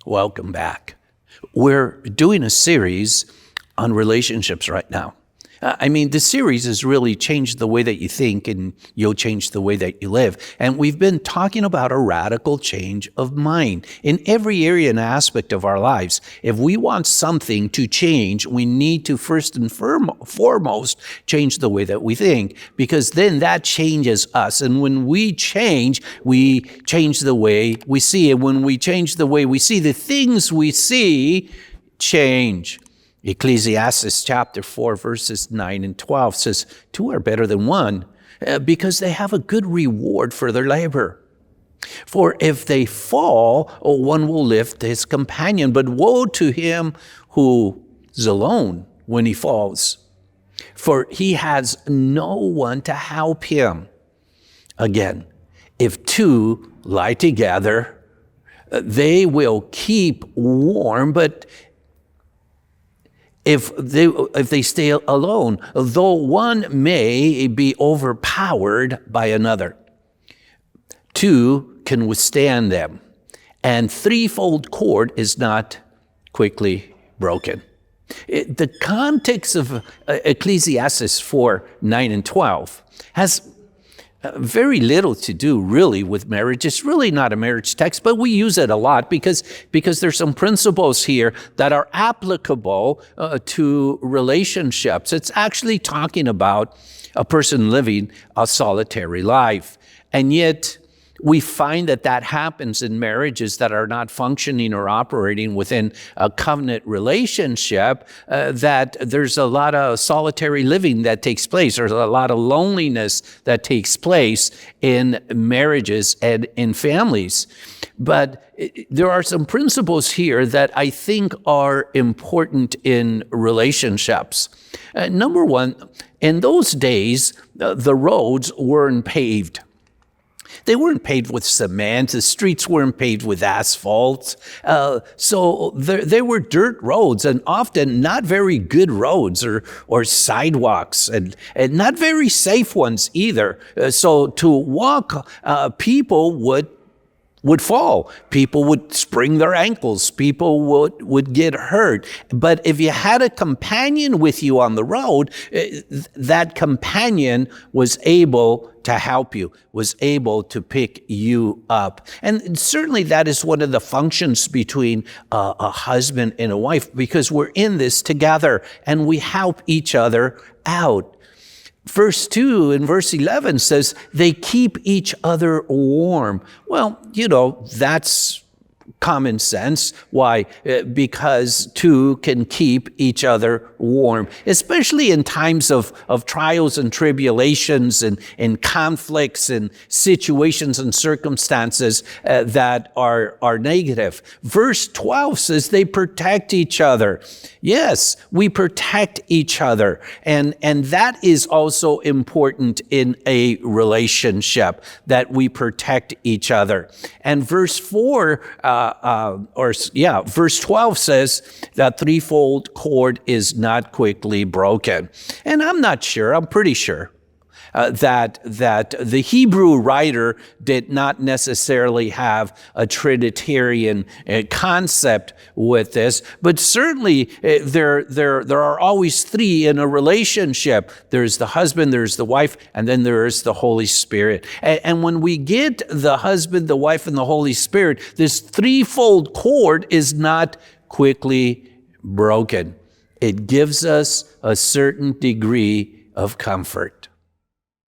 Welcome back. We're doing a series on relationships right now. The series has really changed the way that you think, and you'll change the way that you live. And we've been talking about a radical change of mind in every area and aspect of our lives. If we want something to change, we need to first and foremost change the way that we think, because then that changes us. And when we change the way we see. And when we change the way we see, the things we see change. Ecclesiastes chapter 4, verses 9 and 12 says, "Two are better than one, because they have a good reward for their labor. For if they fall, one will lift his companion, but woe to him who is alone when he falls, for he has no one to help him." Again, if two lie together, they will keep warm, but if they stay alone, though one may be overpowered by another, two can withstand them, and threefold cord is not quickly broken. The context of Ecclesiastes 4, 9, and 12 has very little to do really with marriage. It's really not a marriage text, but we use it a lot because there's some principles here that are applicable to relationships. It's actually talking about a person living a solitary life. And yet we find that happens in marriages that are not functioning or operating within a covenant relationship, that there's a lot of solitary living that takes place. There's a lot of loneliness that takes place in marriages and in families. But there are some principles here that I think are important in relationships. Number one, in those days, the roads weren't paved. They weren't paved with cement. The streets weren't paved with asphalt. So they were dirt roads, and often not very good roads or sidewalks, and not very safe ones either. So to walk, people would fall. People would sprain their ankles. People would get hurt. But if you had a companion with you on the road, that companion was able to help you, was able to pick you up. And certainly that is one of the functions between a husband and a wife, because we're in this together and we help each other out. Verse 2 and verse 11 says, they keep each other warm. Well, that's common sense. Why? Because two can keep each other warm, especially in times of trials and tribulations and conflicts and situations and circumstances that are negative. Verse 12 says they protect each other. Yes, we protect each other. And that is also important in a relationship, that we protect each other. And verse 4, verse 12 says that threefold cord is not quickly broken. And I'm pretty sure that the Hebrew writer did not necessarily have a Trinitarian concept with this, but certainly there are always three in a relationship. There's the husband, there's the wife, and then there is the Holy Spirit. And when we get the husband, the wife, and the Holy Spirit, this threefold cord is not quickly broken. It gives us a certain degree of comfort.